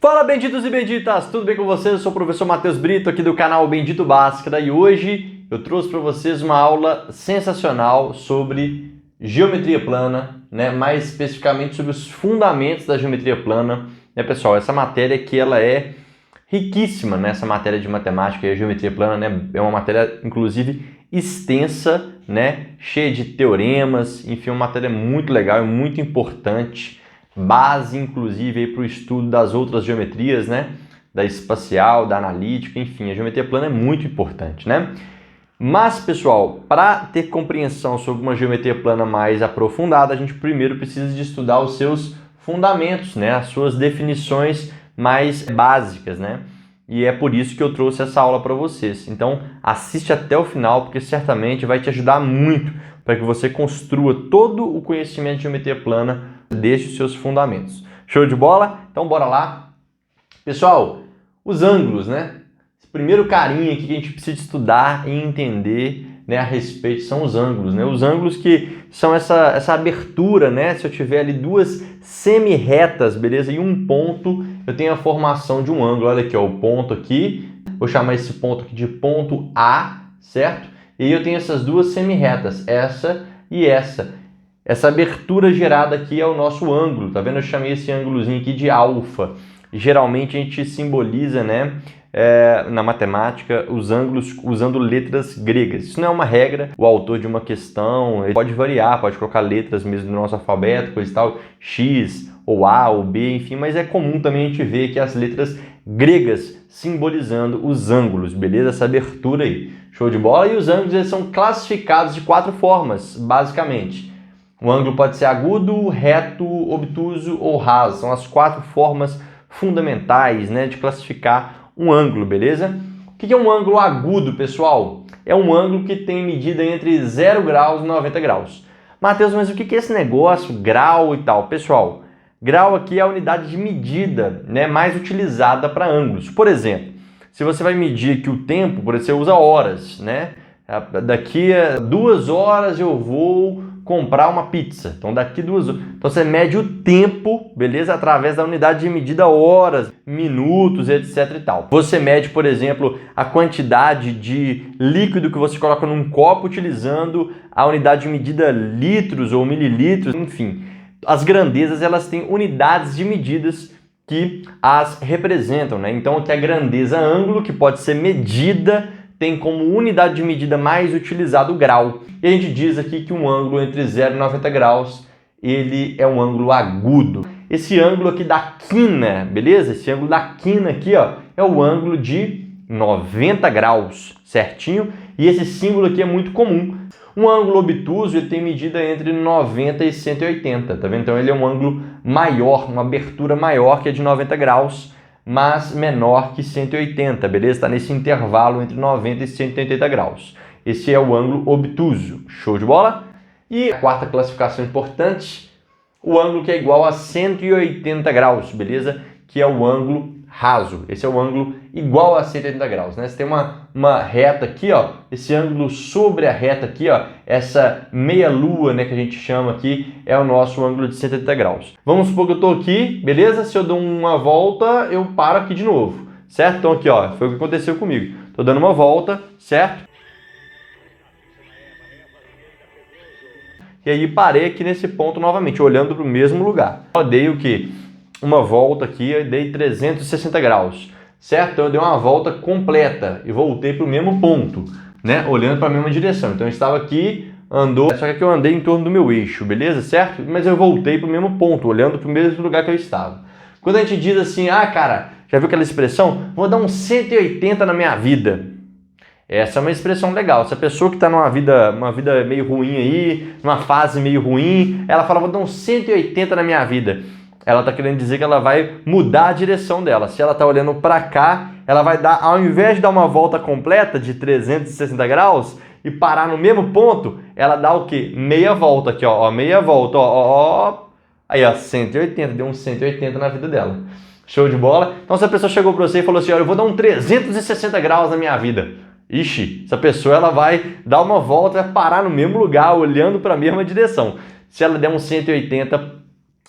Fala, benditos e benditas, tudo bem com vocês? Eu sou o professor Matheus Brito aqui do canal Bendito Bhaskara e hoje eu trouxe para vocês uma aula sensacional sobre geometria plana, mais especificamente sobre os fundamentos da geometria plana. Pessoal, essa matéria aqui ela é riquíssima, essa matéria de matemática e a geometria plana, é uma matéria inclusive extensa, cheia de teoremas, enfim, uma matéria muito legal e muito importante. Base, inclusive, para o estudo das outras geometrias, da espacial, da analítica, enfim, a geometria plana é muito importante, Mas, pessoal, para ter compreensão sobre uma geometria plana mais aprofundada, a gente primeiro precisa de estudar os seus fundamentos, as suas definições mais básicas, E é por isso que eu trouxe essa aula para vocês. Então, assiste até o final, porque certamente vai te ajudar muito para que você construa todo o conhecimento de geometria plana desde os seus fundamentos. Show de bola? Então bora lá. Pessoal, os ângulos, Esse primeiro carinho aqui que a gente precisa estudar e entender, a respeito são os ângulos, Os ângulos que são essa abertura, Se eu tiver ali duas semi-retas, beleza? E um ponto, eu tenho a formação de um ângulo. Olha aqui, ó, o ponto aqui. Vou chamar esse ponto aqui de ponto A, certo? E eu tenho essas duas semi-retas, essa e essa. Essa abertura gerada aqui é o nosso ângulo, tá vendo? Eu chamei esse ângulozinho aqui de alfa. Geralmente a gente simboliza, na matemática, os ângulos usando letras gregas. Isso não é uma regra, o autor de uma questão ele pode variar, pode colocar letras mesmo no nosso alfabeto, coisa e tal, X, ou A, ou B, enfim, mas é comum também a gente ver que as letras gregas simbolizando os ângulos, beleza? Essa abertura aí, show de bola? E os ângulos eles são classificados de 4 formas, basicamente. O ângulo pode ser agudo, reto, obtuso ou raso. São as 4 formas fundamentais, de classificar um ângulo, beleza? O que é um ângulo agudo, pessoal? É um ângulo que tem medida entre 0 graus e 90 graus. Matheus, mas o que é esse negócio, grau e tal? Pessoal, grau aqui é a unidade de medida mais utilizada para ângulos. Por exemplo, se você vai medir aqui o tempo, por exemplo, você usa horas, Daqui a 2 horas eu vou comprar uma pizza. Então daqui 2 horas. Então você mede o tempo, beleza? Através da unidade de medida horas, minutos, etc e tal. Você mede, por exemplo, a quantidade de líquido que você coloca num copo utilizando a unidade de medida litros ou mililitros, enfim. As grandezas, elas têm unidades de medidas que as representam, Então aqui a grandeza ângulo, que pode ser medida, tem como unidade de medida mais utilizada o grau. E a gente diz aqui que um ângulo entre 0 e 90 graus, ele é um ângulo agudo. Esse ângulo aqui da quina, beleza? Esse ângulo da quina aqui, ó, é o ângulo de 90 graus, certinho? E esse símbolo aqui é muito comum. Um ângulo obtuso ele tem medida entre 90 e 180, tá vendo? Então ele é um ângulo maior, uma abertura maior que a de 90 graus, mas menor que 180, beleza? Está nesse intervalo entre 90 e 180 graus. Esse é o ângulo obtuso. Show de bola? E a quarta classificação importante, o ângulo que é igual a 180 graus, beleza? Que é o ângulo raso. Esse é o ângulo igual a 180 graus, Você tem uma reta aqui, ó, esse ângulo sobre a reta aqui, ó, essa meia-lua, que a gente chama aqui, é o nosso ângulo de 180 graus. Vamos supor que eu estou aqui, beleza? Se eu dou uma volta, eu paro aqui de novo, certo? Então aqui, ó, foi o que aconteceu comigo. Estou dando uma volta, certo? E aí parei aqui nesse ponto novamente, olhando para o mesmo lugar. Eu dei o quê? Uma volta aqui, eu dei 360 graus, certo? Então eu dei uma volta completa e voltei para o mesmo ponto, Olhando para a mesma direção. Então eu estava aqui, andou, só que aqui eu andei em torno do meu eixo, beleza? Certo? Mas eu voltei para o mesmo ponto, olhando para o mesmo lugar que eu estava. Quando a gente diz assim, cara, já viu aquela expressão? Vou dar um 180 na minha vida. Essa é uma expressão legal. Se a pessoa que está uma vida meio ruim aí, numa fase meio ruim, ela fala, vou dar um 180 na minha vida. Ela está querendo dizer que ela vai mudar a direção dela. Se ela está olhando para cá, ela vai dar, ao invés de dar uma volta completa de 360 graus e parar no mesmo ponto, ela dá o quê? Meia volta aqui, ó, meia volta, ó. Aí, ó, 180, deu um 180 na vida dela. Show de bola? Então, se a pessoa chegou para você e falou assim, olha, eu vou dar um 360 graus na minha vida. Ixi, essa pessoa ela vai dar uma volta, vai parar no mesmo lugar, olhando para a mesma direção. Se ela der um 180,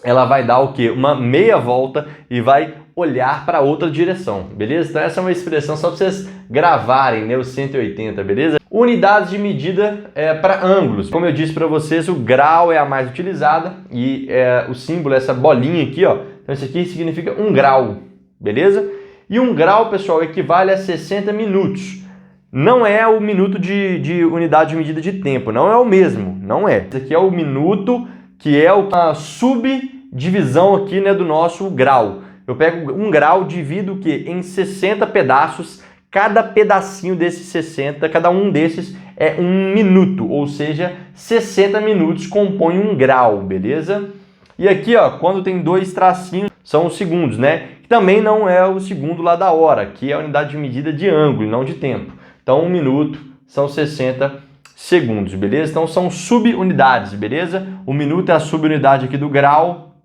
ela vai dar o quê? Uma meia volta e vai olhar para outra direção, beleza? Então essa é uma expressão só para vocês gravarem, né, o 180, beleza? Unidades de medida para ângulos. Como eu disse para vocês, o grau é a mais utilizada e o símbolo é essa bolinha aqui, ó. Então isso aqui significa 1 grau, beleza? E 1 grau, pessoal, equivale a 60 minutos. Não é o minuto de unidade de medida de tempo, não é o mesmo, não é. Esse aqui é o minuto, que é a subdivisão aqui, né, do nosso grau. Eu pego 1 grau, divido o quê? Em 60 pedaços. Cada pedacinho desses 60, cada um desses é 1 minuto, ou seja, 60 minutos compõem 1 grau, beleza? E aqui, ó, quando tem 2 tracinhos, são os segundos, né? Que também não é o segundo lá da hora, que é a unidade de medida de ângulo, não de tempo. Então, 1 minuto são 60 segundos, beleza? Então, são subunidades, beleza? O minuto é a subunidade aqui do grau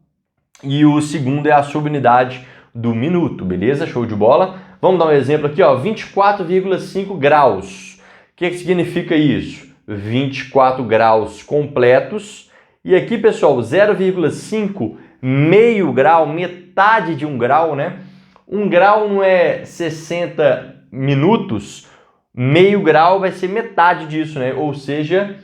e o segundo é a subunidade do minuto, beleza? Show de bola? Vamos dar um exemplo aqui, ó, 24,5 graus. O que significa isso? 24 graus completos. E aqui, pessoal, 0,5, meio grau, metade de 1 grau, né? 1 grau não é 60 minutos, meio grau vai ser metade disso, né? Ou seja,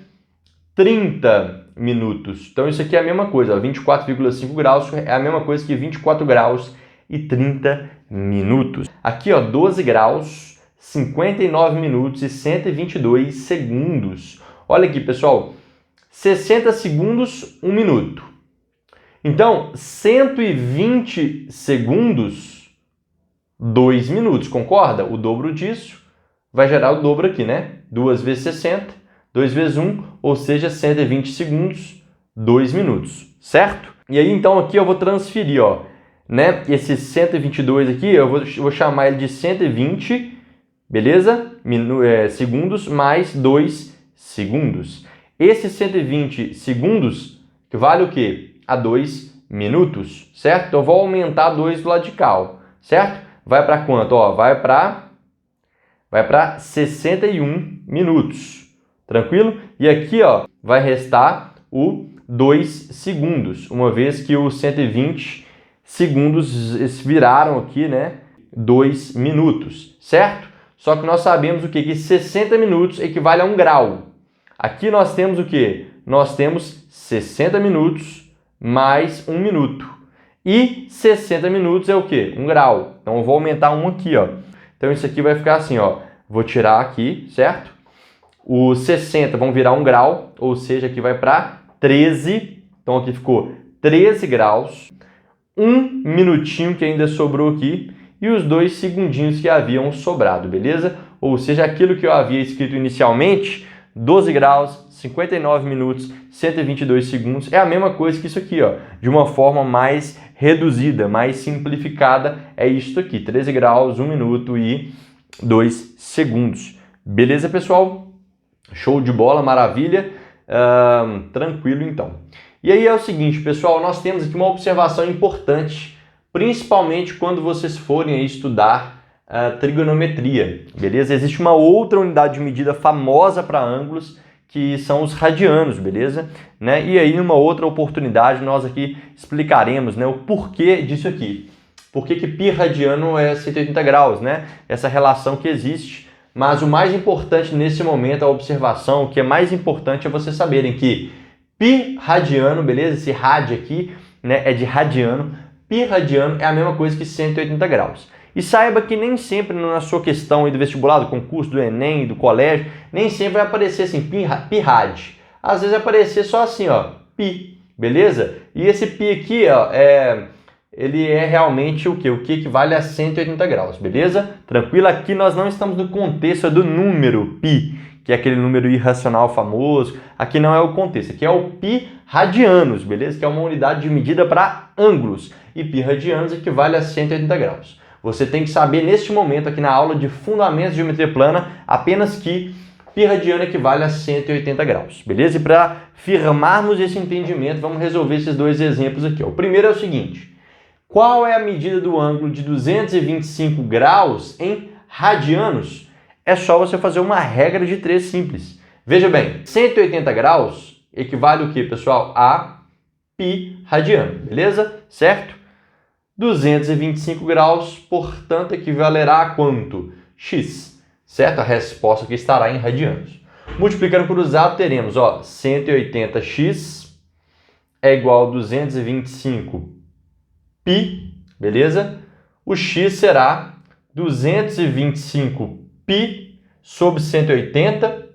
30 minutos. Então isso aqui é a mesma coisa, 24,5 graus é a mesma coisa que 24 graus e 30 minutos. Aqui, ó, 12 graus, 59 minutos e 122 segundos. Olha aqui, pessoal, 60 segundos, 1 minuto. Então, 120 segundos, 2 minutos, concorda? O dobro disso vai gerar o dobro aqui, né? 2 vezes 60, 2 vezes 1, ou seja, 120 segundos, 2 minutos, certo? E aí, então, aqui eu vou transferir, ó, né? Esse 122 aqui, eu vou chamar ele de 120, beleza? Segundos mais 2 segundos. Esse 120 segundos vale o quê? A 2 minutos, certo? Então, eu vou aumentar 2 do lado de cá, ó, certo? Vai para quanto? Ó, vai para 61 minutos, tranquilo? E aqui, ó, vai restar o 2 segundos, uma vez que os 120 segundos viraram aqui, né, 2 minutos, certo? Só que nós sabemos o quê? Que 60 minutos equivale a 1 grau. Aqui nós temos o quê? Nós temos 60 minutos mais 1 minuto. E 60 minutos é o quê? 1 grau. Então eu vou aumentar 1 aqui, ó. Então isso aqui vai ficar assim, ó. Vou tirar aqui, certo? Os 60 vão virar 1 grau, ou seja, aqui vai para 13. Então aqui ficou 13 graus. 1 minutinho que ainda sobrou aqui e os 2 segundinhos que haviam sobrado, beleza? Ou seja, aquilo que eu havia escrito inicialmente, 12 graus, 59 minutos, 122 segundos, é a mesma coisa que isso aqui, ó, de uma forma mais reduzida, mais simplificada, é isso aqui, 13 graus, 1 minuto e 2 segundos. Beleza, pessoal? Show de bola, maravilha. Tranquilo, então. E aí é o seguinte, pessoal, nós temos aqui uma observação importante, principalmente quando vocês forem estudar trigonometria, beleza? Existe uma outra unidade de medida famosa para ângulos, que são os radianos, beleza? Né? E aí, numa outra oportunidade, nós aqui explicaremos, né, o porquê disso aqui. Por que π radiano é 180 graus, né? Essa relação que existe. Mas o mais importante nesse momento, a observação, o que é mais importante é vocês saberem que π radiano, beleza? Esse rádio aqui, né, é de radiano. Π radiano é a mesma coisa que 180 graus. E saiba que nem sempre na sua questão aí do vestibular, do concurso, do Enem, do colégio, nem sempre vai aparecer assim, π rad. Às vezes vai aparecer só assim, ó, π, beleza? E esse π aqui, ó, ele é realmente o quê? O que equivale a 180 graus, beleza? Tranquilo? Aqui nós não estamos no contexto do número π, que é aquele número irracional famoso. Aqui não é o contexto, aqui é o π radianos, beleza? Que é uma unidade de medida para ângulos. E π radianos equivale a 180 graus. Você tem que saber neste momento, aqui na aula de Fundamentos de Geometria Plana, apenas que π radiano equivale a 180 graus, beleza? E para firmarmos esse entendimento, vamos resolver esses dois exemplos aqui. O primeiro é o seguinte: qual é a medida do ângulo de 225 graus em radianos? É só você fazer uma regra de 3 simples. Veja bem, 180 graus equivale o que, pessoal? A π radiano, beleza? Certo? 225 graus, portanto, equivalerá a quanto? X, certo? A resposta aqui estará em radianos. Multiplicando por usado, teremos, 180x é igual a 225 π, beleza? O x será 225 π sobre 180,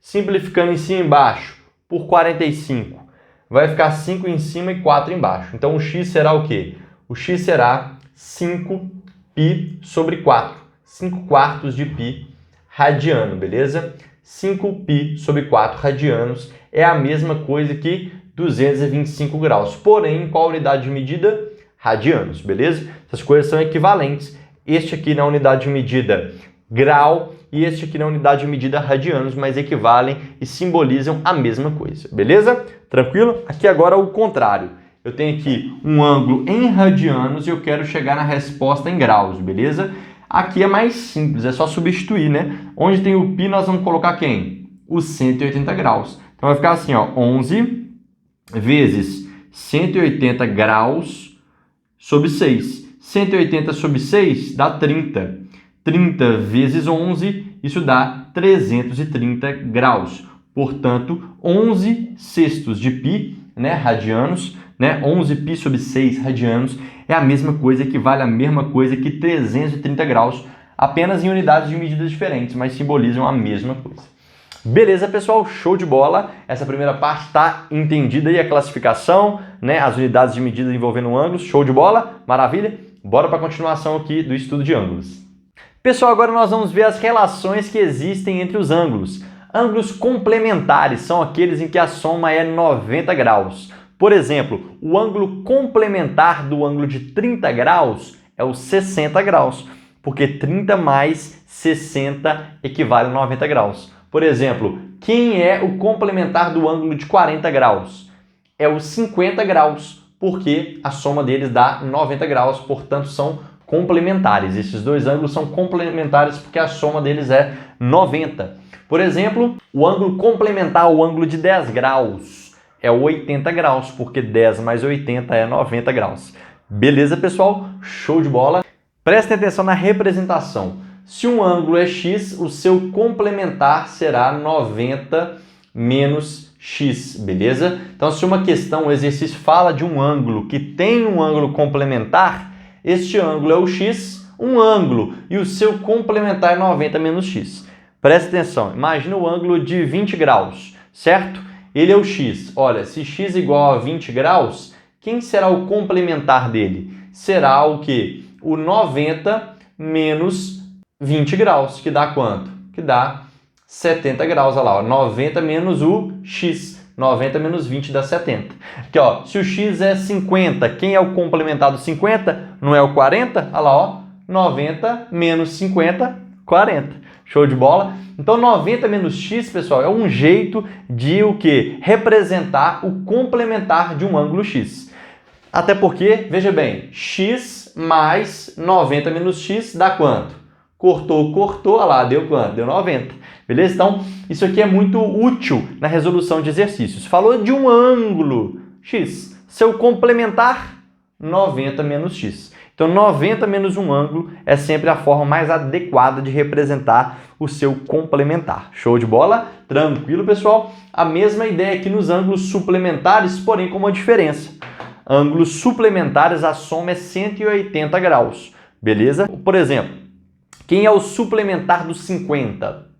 simplificando em cima e embaixo por 45. Vai ficar 5 em cima e 4 embaixo. Então, o x será o quê? O x será 5 π sobre 4. 5 quartos de π radiano, beleza? 5 π sobre 4 radianos é a mesma coisa que 225 graus. Porém, em qual unidade de medida? Radianos, beleza? Essas coisas são equivalentes. Este aqui na unidade de medida grau e este aqui na unidade de medida radianos, mas equivalem e simbolizam a mesma coisa, beleza? Tranquilo? Aqui agora o contrário. Eu tenho aqui um ângulo em radianos e eu quero chegar na resposta em graus, beleza? Aqui é mais simples, é só substituir, né? Onde tem o π, nós vamos colocar quem? Os 180 graus. Então vai ficar assim, 11 vezes 180 graus sobre 6. 180 sobre 6 dá 30. 30 vezes 11, isso dá 330 graus. Portanto, 11 sextos de π, né, radianos, né, 11 π sobre 6 radianos, é a mesma coisa, equivale à mesma coisa que 330 graus, apenas em unidades de medidas diferentes, mas simbolizam a mesma coisa. Beleza, pessoal? Show de bola! Essa primeira parte está entendida aí, a classificação, né, as unidades de medida envolvendo ângulos, show de bola? Maravilha? Bora para a continuação aqui do estudo de ângulos. Pessoal, agora nós vamos ver as relações que existem entre os ângulos. Ângulos complementares são aqueles em que a soma é 90 graus. Por exemplo, o ângulo complementar do ângulo de 30 graus é o 60 graus, porque 30 mais 60 equivale a 90 graus. Por exemplo, quem é o complementar do ângulo de 40 graus? É o 50 graus, porque a soma deles dá 90 graus, portanto são complementares. Esses dois ângulos são complementares porque a soma deles é 90. Por exemplo, o ângulo complementar ao ângulo de 10 graus é 80 graus, porque 10 mais 80 é 90 graus. Beleza, pessoal? Show de bola! Prestem atenção na representação. Se um ângulo é x, o seu complementar será 90 menos x, beleza? Então, se uma questão, um exercício fala de um ângulo que tem um ângulo complementar, este ângulo é o x, um ângulo, e o seu complementar é 90 menos x. Presta atenção, imagina o ângulo de 20 graus, certo? Ele é o x. Olha, se x igual a 20 graus, quem será o complementar dele? Será o quê? O 90 menos 20 graus, que dá quanto? Que dá 70 graus, olha lá, 90 menos o x. 90 menos 20 dá 70. Aqui, se o x é 50, quem é o complementar do 50? Não é o 40? Olha lá, 90 menos 50, 40. Show de bola? Então, 90 menos x, pessoal, é um jeito de o quê? Representar o complementar de um ângulo x. Até porque, veja bem, x mais 90 menos x dá quanto? Cortou, olha lá, deu quanto? Deu 90. Beleza? Então, isso aqui é muito útil na resolução de exercícios. Falou de um ângulo x. Seu complementar, 90 menos x. Então, 90 menos um ângulo é sempre a forma mais adequada de representar o seu complementar. Show de bola? Tranquilo, pessoal? A mesma ideia aqui nos ângulos suplementares, porém com uma diferença. Ângulos suplementares, a soma é 180 graus. Beleza? Por exemplo, quem é o suplementar dos 50?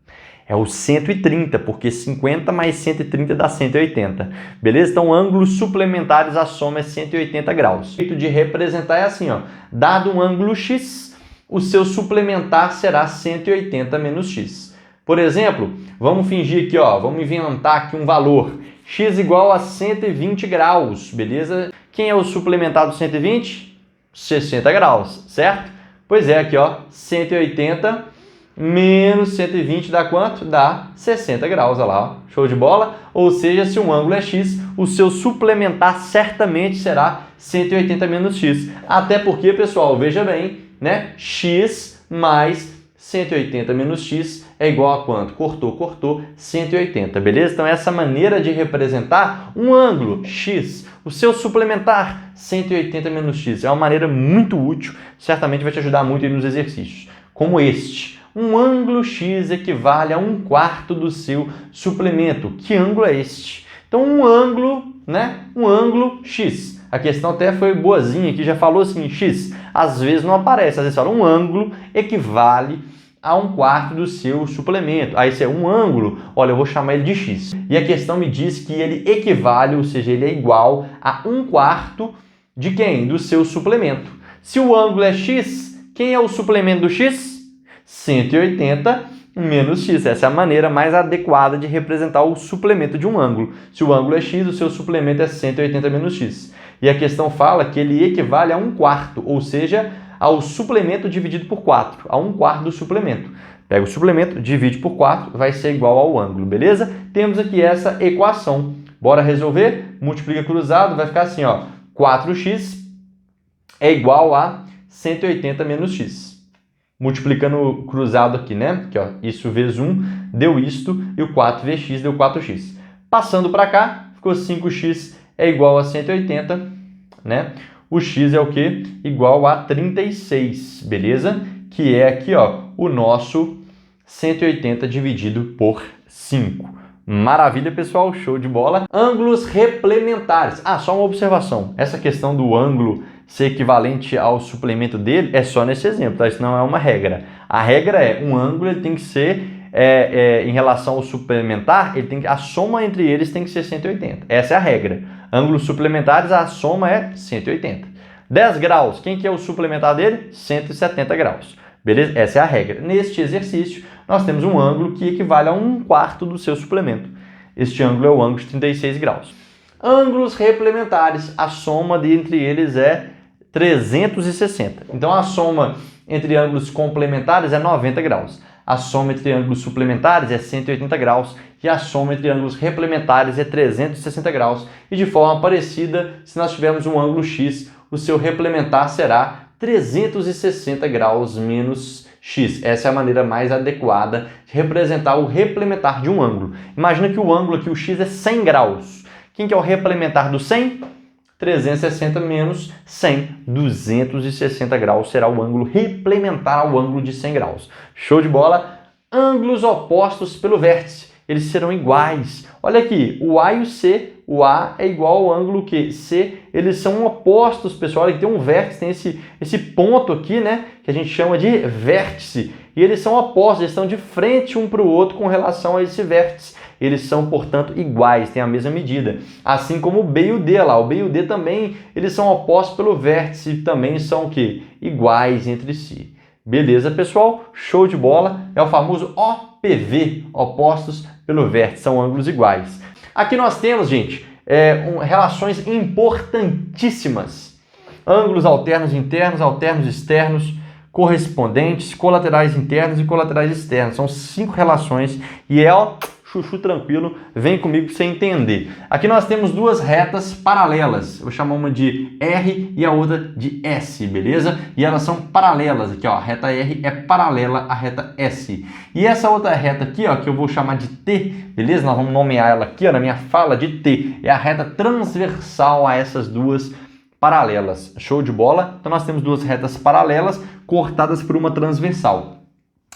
É o 130, porque 50 mais 130 dá 180. Beleza? Então, ângulos suplementares, a soma é 180 graus. O jeito de representar é assim, dado um ângulo x, o seu suplementar será 180 menos x. Por exemplo, vamos fingir aqui, vamos inventar aqui um valor. X igual a 120 graus, beleza? Quem é o suplementar do 120? 60 graus, certo? Pois é, aqui, 180 menos 120 dá quanto? Dá 60 graus, olha lá, show de bola? Ou seja, se um ângulo é x, o seu suplementar certamente será 180 menos x. Até porque, pessoal, veja bem, né? X mais 180 menos x é é igual a quanto? Cortou, 180, beleza? Então essa maneira de representar um ângulo x, o seu suplementar 180 menos x, é uma maneira muito útil, certamente vai te ajudar muito aí nos exercícios, como este. Um ângulo x equivale a 1/4 do seu suplemento. Que ângulo é este? Então um ângulo, né? Um ângulo x. A questão até foi boazinha aqui, já falou assim, x. Às vezes não aparece, às vezes fala um ângulo equivale a 1/4 do seu suplemento. Aí se é um ângulo, olha, eu vou chamar ele de x. E a questão me diz que ele equivale, ou seja, ele é igual a 1/4 de quem? Do seu suplemento. Se o ângulo é x, quem é o suplemento do x? 180 menos x. Essa é a maneira mais adequada de representar o suplemento de um ângulo. Se o ângulo é x, o seu suplemento é 180 menos x. E a questão fala que ele equivale a 1/4, ou seja, ao suplemento dividido por 4, a 1/4 do suplemento. Pega o suplemento, divide por 4, vai ser igual ao ângulo, beleza? Temos aqui essa equação. Bora resolver? Multiplica cruzado, vai ficar assim, ó, 4x é igual a 180 menos x. Multiplicando cruzado aqui, né? Aqui, ó, isso vezes 1 deu isto e o 4 vezes x deu 4x. Passando para cá, ficou 5x é igual a 180, né? O x é o quê? Igual a 36, beleza? Que é aqui, ó, o nosso 180 dividido por 5. Maravilha, pessoal, show de bola. Ângulos replementares. Ah, só uma observação. Essa questão do ângulo ser equivalente ao suplemento dele é só nesse exemplo, tá? Isso não é uma regra. A regra é, um ângulo ele tem que ser, em relação ao suplementar, a soma entre eles tem que ser 180. Essa é a regra. Ângulos suplementares, a soma é 180. 10 graus, quem que é o suplementar dele? 170 graus. Beleza? Essa é a regra. Neste exercício, nós temos um ângulo que equivale a 1/4 do seu suplemento. Este ângulo é o ângulo de 36 graus. Ângulos replementares, a soma entre eles é 360. Então, a soma entre ângulos complementares é 90 graus. A soma entre ângulos suplementares é 180 graus e a soma entre ângulos replementares é 360 graus. E de forma parecida, se nós tivermos um ângulo x, o seu replementar será 360 graus menos x. Essa é a maneira mais adequada de representar o replementar de um ângulo. Imagina que o ângulo aqui, o x, é 100 graus. Quem que é o replementar do 100? 360 menos 100, 260 graus será o ângulo replementar ao ângulo de 100 graus. Show de bola? Ângulos opostos pelo vértice, eles serão iguais. Olha aqui, o A e o C, o A é igual ao ângulo Q, C, eles são opostos, pessoal. Olha que tem um vértice, tem esse ponto aqui, né, que a gente chama de vértice. E eles são opostos, eles estão de frente um para o outro com relação a esse vértice. Eles são, portanto, iguais, têm a mesma medida. Assim como o B e o D lá. O B e o D também, eles são opostos pelo vértice e também são o quê? Iguais entre si. Beleza, pessoal? Show de bola. É o famoso OPV, opostos pelo vértice, são ângulos iguais. Aqui nós temos, gente, relações importantíssimas. Ângulos alternos internos, alternos externos, correspondentes, colaterais internos e colaterais externos. São 5 relações e chuchu tranquilo, vem comigo para você entender. Aqui nós temos duas retas paralelas. Eu vou chamar uma de R e a outra de S, beleza? E elas são paralelas aqui, ó. A reta R é paralela à reta S. E essa outra reta aqui, ó, que eu vou chamar de T, beleza? Nós vamos nomear ela aqui, ó, na minha fala de T. É a reta transversal a essas duas paralelas. Show de bola? Então nós temos duas retas paralelas cortadas por uma transversal.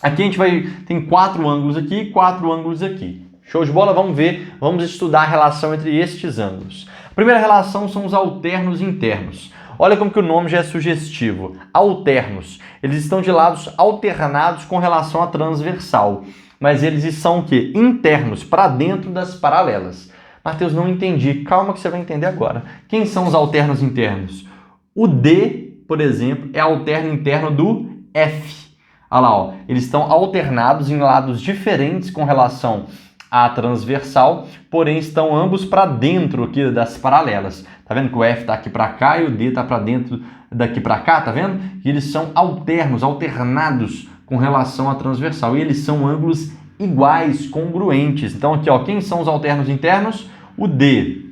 Aqui a gente tem 4 ângulos aqui e 4 ângulos aqui. Show de bola? Vamos ver, vamos estudar a relação entre estes ângulos. A primeira relação são os alternos internos. Olha como que o nome já é sugestivo. Alternos. Eles estão de lados alternados com relação à transversal. Mas eles são o quê? Internos, para dentro das paralelas. Matheus, não entendi. Calma que você vai entender agora. Quem são os alternos internos? O D, por exemplo, é alterno interno do F. Olha lá, ó. Eles estão alternados em lados diferentes com relação à transversal, porém estão ambos para dentro aqui das paralelas. Tá vendo que o F está aqui para cá e o D está para dentro daqui para cá, tá vendo? E eles são alternos, alternados com relação à transversal. E eles são ângulos iguais, congruentes. Então aqui, ó, quem são os alternos internos? O D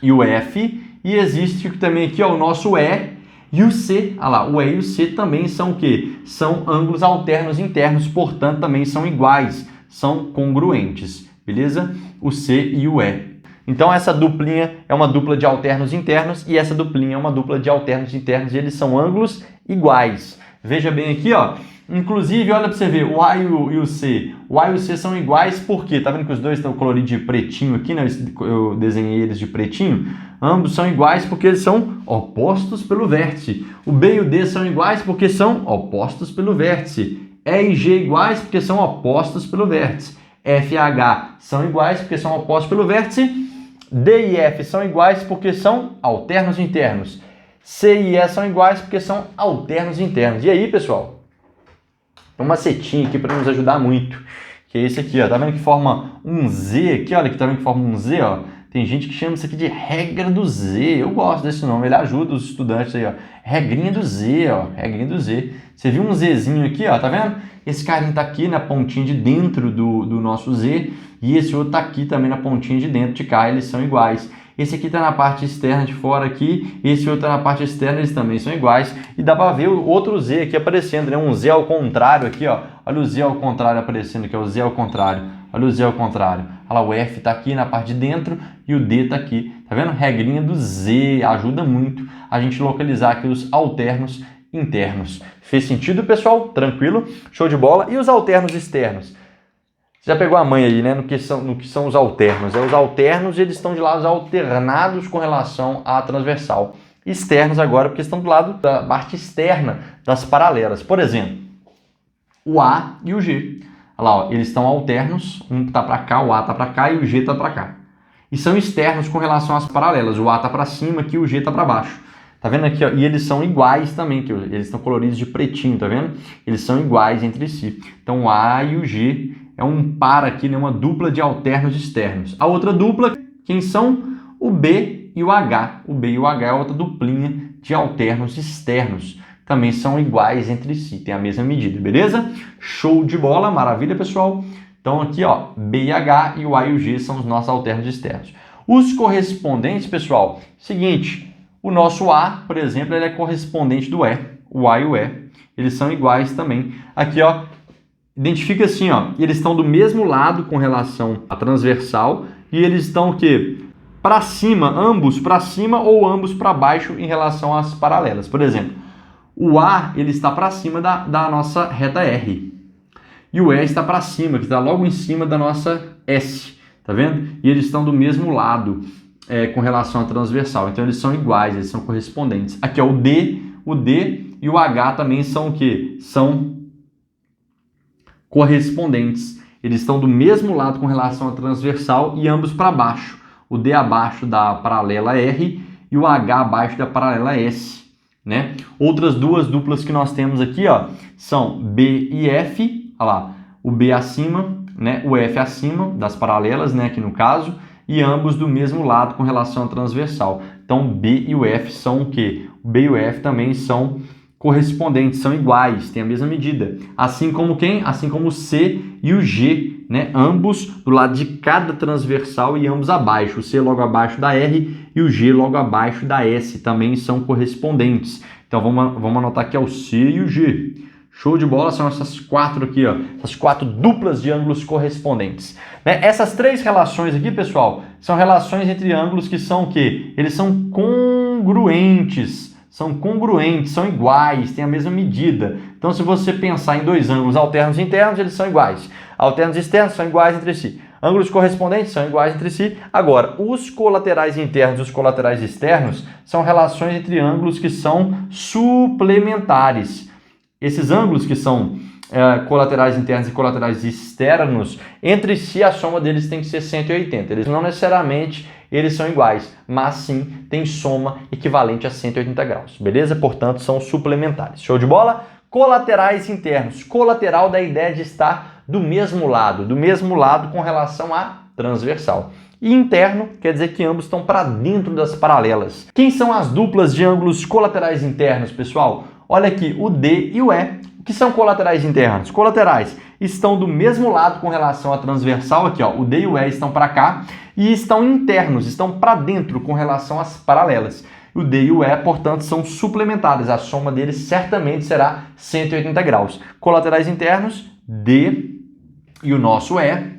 e o F. E existe também aqui, ó, o nosso E E o C, olha lá, o E e o C também são o quê? São ângulos alternos internos, portanto também são iguais, são congruentes, beleza? O C e o E. Então essa duplinha é uma dupla de alternos internos e essa duplinha é uma dupla de alternos internos e eles são ângulos iguais. Veja bem aqui, ó. Inclusive, olha para você ver, o A e o C. O A e o C são iguais porque, tá vendo que os dois estão coloridos de pretinho aqui, né? Eu desenhei eles de pretinho. Ambos são iguais porque eles são opostos pelo vértice. O B e o D são iguais porque são opostos pelo vértice. E e G iguais porque são opostos pelo vértice. F e H são iguais porque são opostos pelo vértice. D e F são iguais porque são alternos internos. C e E são iguais porque são alternos internos. E aí, pessoal? Tem um macetinho aqui para nos ajudar muito, que é esse aqui, ó. Tá vendo que forma um Z aqui? Olha que tá vendo que forma um Z, ó. Tem gente que chama isso aqui de regra do Z. Eu gosto desse nome, ele ajuda os estudantes aí, ó. Regrinha do Z, ó. Regrinha do Z. Você viu um Zzinho aqui, ó, tá vendo? Esse carinha tá aqui na pontinha de dentro do nosso Z e esse outro tá aqui também na pontinha de dentro de cá, eles são iguais. Esse aqui está na parte externa de fora aqui, esse outro está na parte externa, eles também são iguais. E dá para ver o outro Z aqui aparecendo, né? Um Z ao contrário aqui, ó. Olha o Z ao contrário aparecendo aqui, ó. O Z ao contrário. Olha o Z ao contrário. Olha lá, o F está aqui na parte de dentro e o D está aqui. Tá vendo? Regrinha do Z, ajuda muito a gente localizar aqui os alternos internos. Fez sentido, pessoal? Tranquilo? Show de bola. E os alternos externos? Você já pegou a manha aí, né, no que são os alternos. Os alternos, eles estão de lados alternados com relação à transversal. Externos agora, porque estão do lado da parte externa das paralelas. Por exemplo, o A e o G. Olha lá, ó, eles estão alternos, um está para cá, o A está para cá e o G está para cá. E são externos com relação às paralelas. O A está para cima aqui, o G está para baixo. Tá vendo aqui, ó? E eles são iguais também, que eles estão coloridos de pretinho, tá vendo? Eles são iguais entre si. Então, o A e o G é um par aqui, né? Uma dupla de alternos externos. A outra dupla, quem são? O B e o H. O B e o H é outra duplinha de alternos externos. Também são iguais entre si, tem a mesma medida, beleza? Show de bola, maravilha, pessoal? Então, aqui, ó, B e H e o A e o G são os nossos alternos externos. Os correspondentes, pessoal, seguinte... O nosso A, por exemplo, ele é correspondente do E. O A e o E, eles são iguais também. Aqui, ó, identifica assim, ó, eles estão do mesmo lado com relação à transversal e eles estão o quê? Para cima, ambos para cima ou ambos para baixo em relação às paralelas. Por exemplo, o A, ele está para cima da nossa reta R. E o E está para cima, que está logo em cima da nossa S. Tá vendo? E eles estão do mesmo lado. Com relação à transversal. Então, eles são iguais, eles são correspondentes. Aqui, ó, o D e o H também são o quê? São correspondentes. Eles estão do mesmo lado com relação à transversal e ambos para baixo. O D abaixo da paralela R e o H abaixo da paralela S, né? Outras duas duplas que nós temos aqui, ó, são B e F. Olha lá, o B acima, né? O F acima das paralelas, né? Aqui no caso. E ambos do mesmo lado com relação à transversal. Então, B e o F são o quê? O B e o F também são correspondentes, são iguais, têm a mesma medida. Assim como quem? Assim como o C e o G, né? Ambos do lado de cada transversal e ambos abaixo. O C logo abaixo da R e o G logo abaixo da S também são correspondentes. Então, vamos anotar aqui, é o C e o G. Show de bola, são essas quatro aqui, ó, essas quatro duplas de ângulos correspondentes. Né? Essas três relações aqui, pessoal, são relações entre ângulos que são o quê? Eles são congruentes, são iguais, têm a mesma medida. Então, se você pensar em dois ângulos alternos internos, eles são iguais. Alternos externos são iguais entre si. Ângulos correspondentes são iguais entre si. Agora, os colaterais internos e os colaterais externos são relações entre ângulos que são suplementares. Esses ângulos que são colaterais internos e colaterais externos, entre si a soma deles tem que ser 180. Eles não necessariamente eles são iguais, mas sim tem soma equivalente a 180 graus, beleza? Portanto, são suplementares. Show de bola? Colaterais internos. Colateral da ideia de estar do mesmo lado com relação à transversal. E interno quer dizer que ambos estão para dentro das paralelas. Quem são as duplas de ângulos colaterais internos, pessoal? Olha aqui, o D e o E. O que são colaterais internos? Colaterais estão do mesmo lado com relação à transversal. Aqui, ó, o D e o E estão para cá. E estão internos, estão para dentro com relação às paralelas. O D e o E, portanto, são suplementares. A soma deles certamente será 180 graus. Colaterais internos, D e o nosso E.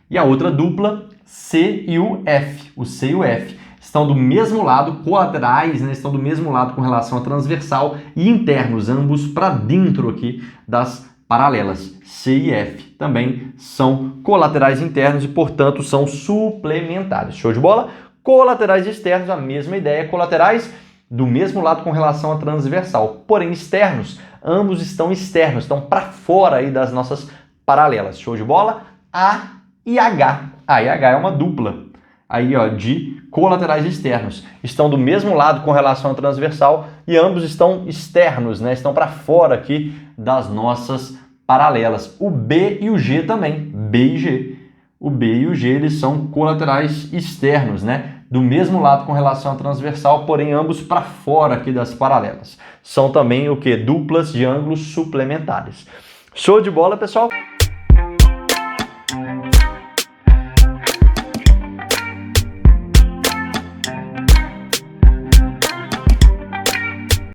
E a outra dupla, C e o F. O C e o F estão do mesmo lado, colaterais, né? Estão do mesmo lado com relação à transversal e internos, ambos para dentro aqui das paralelas. C e F também são colaterais internos e, portanto, são suplementares. Show de bola? Colaterais externos, a mesma ideia. Colaterais do mesmo lado com relação à transversal. Porém, externos, ambos estão externos, estão para fora aí das nossas paralelas. Show de bola? A e H. A e H é uma dupla aí, ó, de colaterais externos. Estão do mesmo lado com relação à transversal e ambos estão externos, né? Estão para fora aqui das nossas paralelas. O B e o G também. B e G. O B e o G, eles são colaterais externos, né? Do mesmo lado com relação à transversal, porém ambos para fora aqui das paralelas. São também o que? Duplas de ângulos suplementares. Show de bola, pessoal?